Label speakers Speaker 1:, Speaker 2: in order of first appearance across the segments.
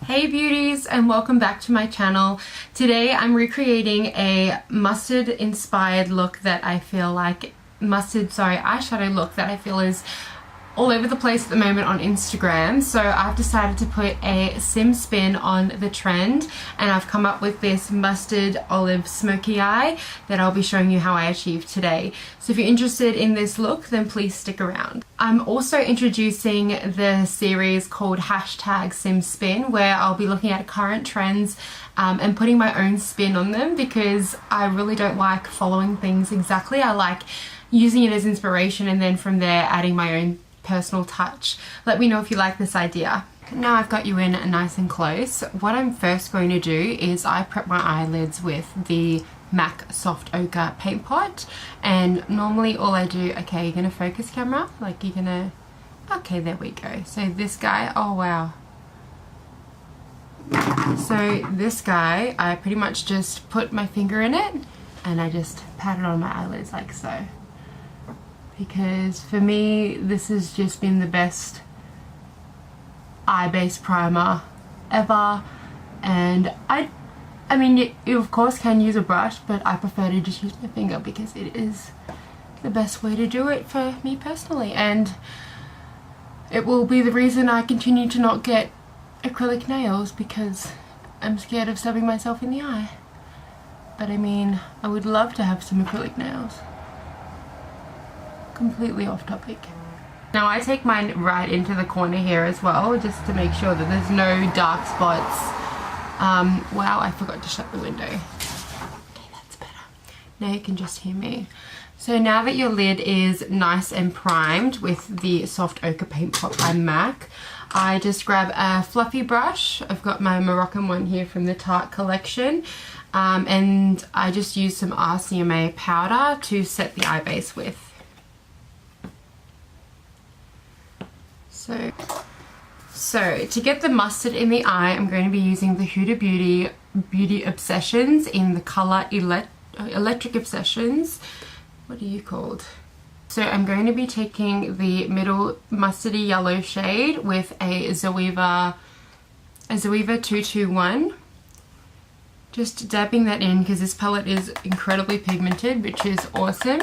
Speaker 1: Hey beauties, and welcome back to my channel. Today I'm recreating a mustard inspired look that I feel like eyeshadow look that I feel is all over the place at the moment on Instagram. So I've decided to put a SimsSpin on the trend, and I've come up with this mustard olive smoky eye that I'll be showing you how I achieved today. So if you're interested in this look, then please stick around. I'm also introducing the series called #SimsSpin, where I'll be looking at current trends and putting my own spin on them, because I really don't like following things exactly. I like using it as inspiration and then from there adding my own personal touch. Let me know if you like this idea. Now I've got you in nice and close. What I'm first going to do is I prep my eyelids with the MAC Soft Ochre paint pot, and normally all I do, okay, you're gonna focus camera, like you're gonna, okay, there we go. So this guy, oh wow. So this guy, I pretty much just put my finger in it and I just pat it on my eyelids like so. Because for me, this has just been the best eye base primer ever. And I mean, you of course can use a brush, but I prefer to just use my finger because it is the best way to do it for me personally. And it will be the reason I continue to not get acrylic nails, because I'm scared of stabbing myself in the eye. But I mean, I would love to have some acrylic nails. Completely off topic. Now I take mine right into the corner here as well, just to make sure that there's no dark spots. Wow, I forgot to shut the window. Okay, that's better. Now you can just hear me. So now that your lid is nice and primed with the Soft Ochre paint pot by MAC, I just grab a fluffy brush. I've got my Moroccan one here from the Tarte collection. And I just use some RCMA powder to set the eye base with. So to get the mustard in the eye, I'm going to be using the Huda Beauty Obsessions in the colour Electric Obsessions. What are you called? So I'm going to be taking the middle mustardy yellow shade with a Zoeva 221. Just dabbing that in because this palette is incredibly pigmented, which is awesome.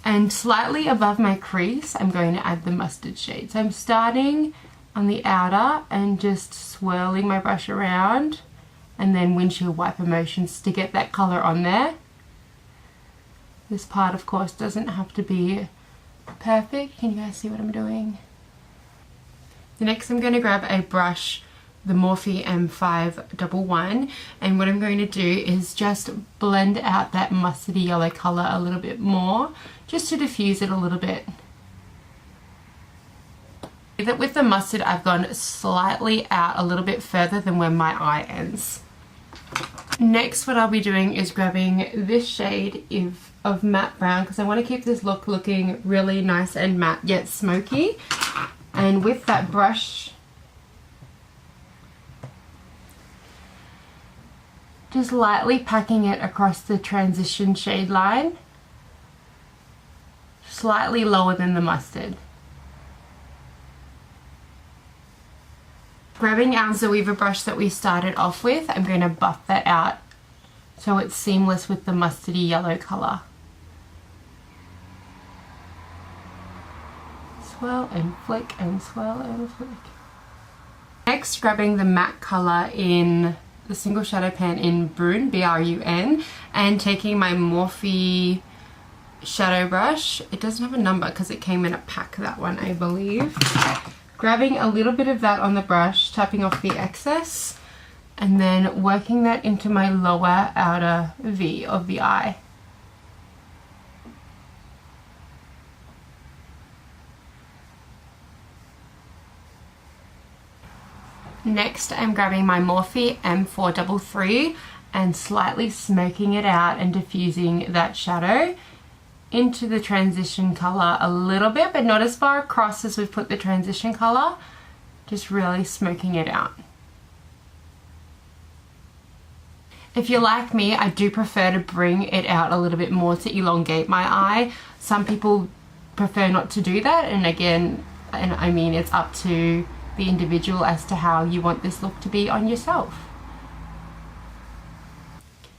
Speaker 1: And slightly above my crease, I'm going to add the mustard shade. So I'm starting on the outer and just swirling my brush around, and then windshield wiper motions to get that colour on there. This part, of course, doesn't have to be perfect. Can you guys see what I'm doing? Next, I'm going to grab a brush, the Morphe M511, and what I'm going to do is just blend out that mustardy yellow colour a little bit more, just to diffuse it a little bit. With the mustard, I've gone slightly out a little bit further than where my eye ends. Next, what I'll be doing is grabbing this shade of matte brown, because I want to keep this look looking really nice and matte yet smoky. And with that brush, just lightly packing it across the transition shade line, slightly lower than the mustard. Grabbing our Zoeva brush that we started off with, I'm going to buff that out so it's seamless with the mustardy yellow colour. Swirl and flick and swirl and flick. Next, grabbing the matte colour in the single shadow pan in Brun, B-R-U-N, and taking my Morphe shadow brush. It doesn't have a number because it came in a pack, that one, I believe. Grabbing a little bit of that on the brush, tapping off the excess, and then working that into my lower outer V of the eye. Next, I'm grabbing my Morphe M433 and slightly smoking it out and diffusing that shadow into the transition colour a little bit, but not as far across as we've put the transition colour, just really smoking it out. If you're like me, I do prefer to bring it out a little bit more to elongate my eye. Some people prefer not to do that, and again, I mean, it's up to be individual as to how you want this look to be on yourself.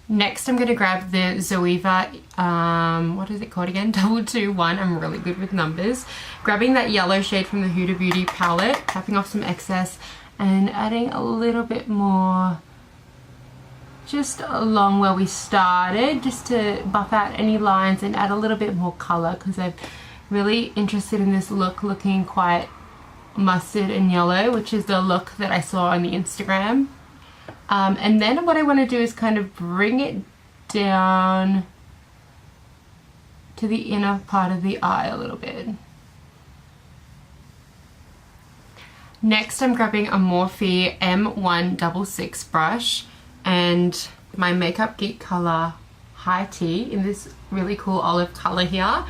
Speaker 1: Next, I'm going to grab the Zoeva, what is it called again? 221. I'm really good with numbers. Grabbing that yellow shade from the Huda Beauty palette, tapping off some excess and adding a little bit more just along where we started, just to buff out any lines and add a little bit more color, because I'm really interested in this look looking quite mustard and yellow, which is the look that I saw on the Instagram. And then what I want to do is kind of bring it down to the inner part of the eye a little bit. Next, I'm grabbing a Morphe M166 brush and my Makeup Geek color High Tea in this really cool olive color here.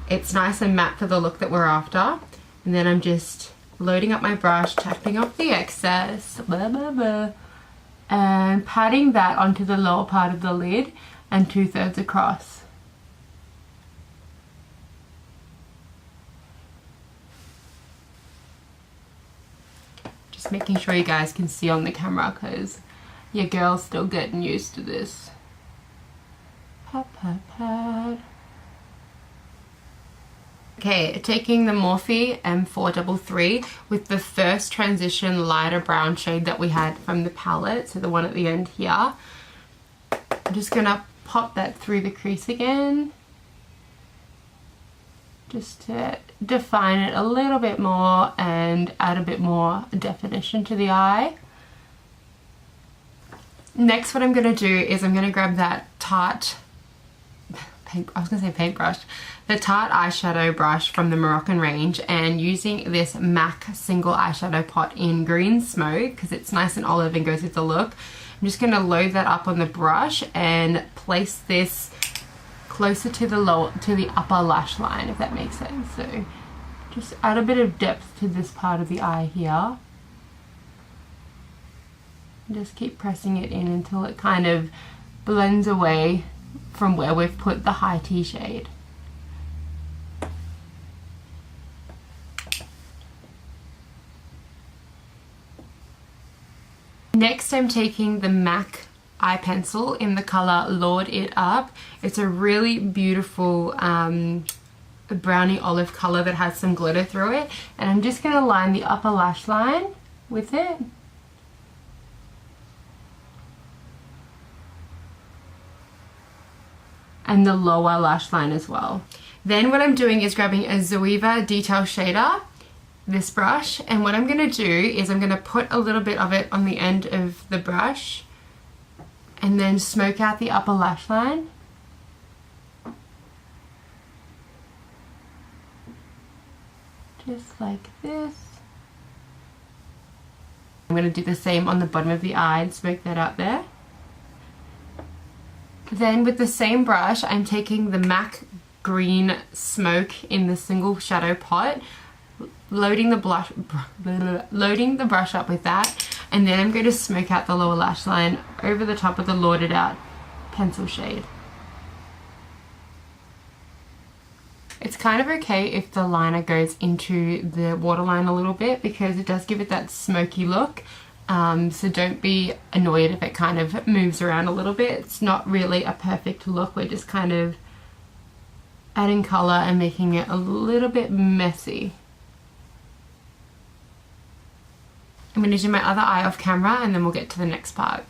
Speaker 1: It's nice and matte for the look that we're after. And then I'm just loading up my brush, tapping off the excess, blah, blah, blah, and patting that onto the lower part of the lid and 2/3 across. Just making sure you guys can see on the camera, because your girl's still getting used to this. Pat, pat, pat. Okay, taking the Morphe M433 with the first transition lighter brown shade that we had from the palette, so the one at the end here. I'm just gonna pop that through the crease again, just to define it a little bit more and add a bit more definition to the eye. Next, what I'm gonna do is I'm gonna grab that Tarte, the Tarte eyeshadow brush from the Moroccan range, and using this MAC single eyeshadow pot in Green Smoke, because it's nice and olive and goes with the look. I'm just going to load that up on the brush and place this closer to the upper lash line, if that makes sense. So just add a bit of depth to this part of the eye here. Just keep pressing it in until it kind of blends away from where we've put the high tea shade. Next, I'm taking the MAC eye pencil in the color Lord It Up. It's a really beautiful brownie olive color that has some glitter through it, and I'm just going to line the upper lash line with it. And the lower lash line as well. Then what I'm doing is grabbing a Zoeva Detail Shader, this brush, and what I'm going to do is I'm going to put a little bit of it on the end of the brush and then smoke out the upper lash line. Just like this. I'm going to do the same on the bottom of the eye and smoke that out there. Then with the same brush, I'm taking the MAC Green Smoke in the single shadow pot, loading the brush up with that, and then I'm going to smoke out the lower lash line over the top of the Lord It Out pencil shade. It's kind of okay if the liner goes into the waterline a little bit, because it does give it that smoky look. So don't be annoyed if it kind of moves around a little bit. It's not really a perfect look. We're just kind of adding color and making it a little bit messy. I'm going to do my other eye off camera and then we'll get to the next part.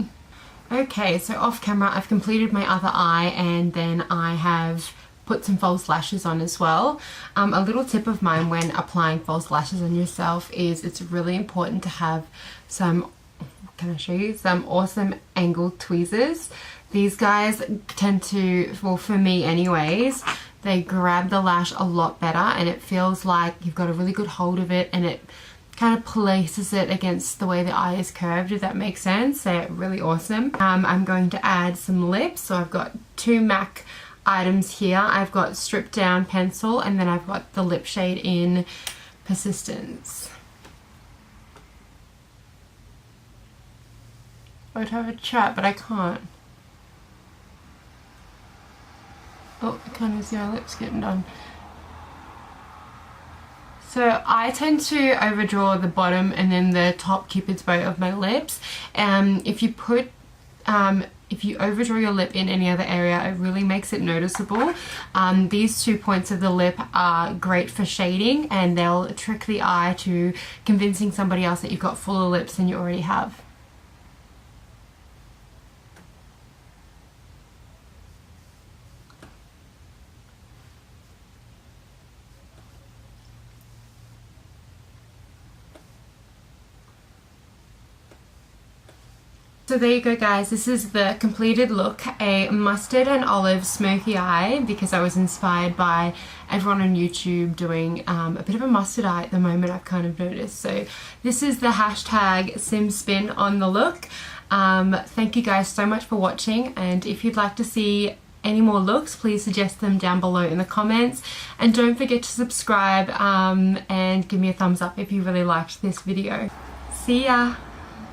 Speaker 1: Okay, so off camera I've completed my other eye, and then I have put some false lashes on as well. A little tip of mine when applying false lashes on yourself is it's really important to have some, can I show you, some awesome angled tweezers. These guys tend to, well, for me anyways, they grab the lash a lot better and it feels like you've got a really good hold of it, and it kind of places it against the way the eye is curved, if that makes sense. They're really awesome. I'm going to add some lips, so I've got two MAC items here. I've got Strip Down Pencil, and then I've got the lip shade in Persistence. I would have a chat, but I can't. Oh, I can't even see my lips getting done. So I tend to overdraw the bottom and then the top cupid's bow of my lips. If you overdraw your lip in any other area, it really makes it noticeable. These 2 points of the lip are great for shading, and they'll trick the eye to convincing somebody else that you've got fuller lips than you already have. So there you go guys, this is the completed look, a mustard and olive smoky eye, because I was inspired by everyone on YouTube doing a bit of a mustard eye at the moment, I've kind of noticed. So this is the hashtag SimsSpin on the look. Thank you guys so much for watching, and if you'd like to see any more looks, please suggest them down below in the comments, and don't forget to subscribe and give me a thumbs up if you really liked this video. See ya!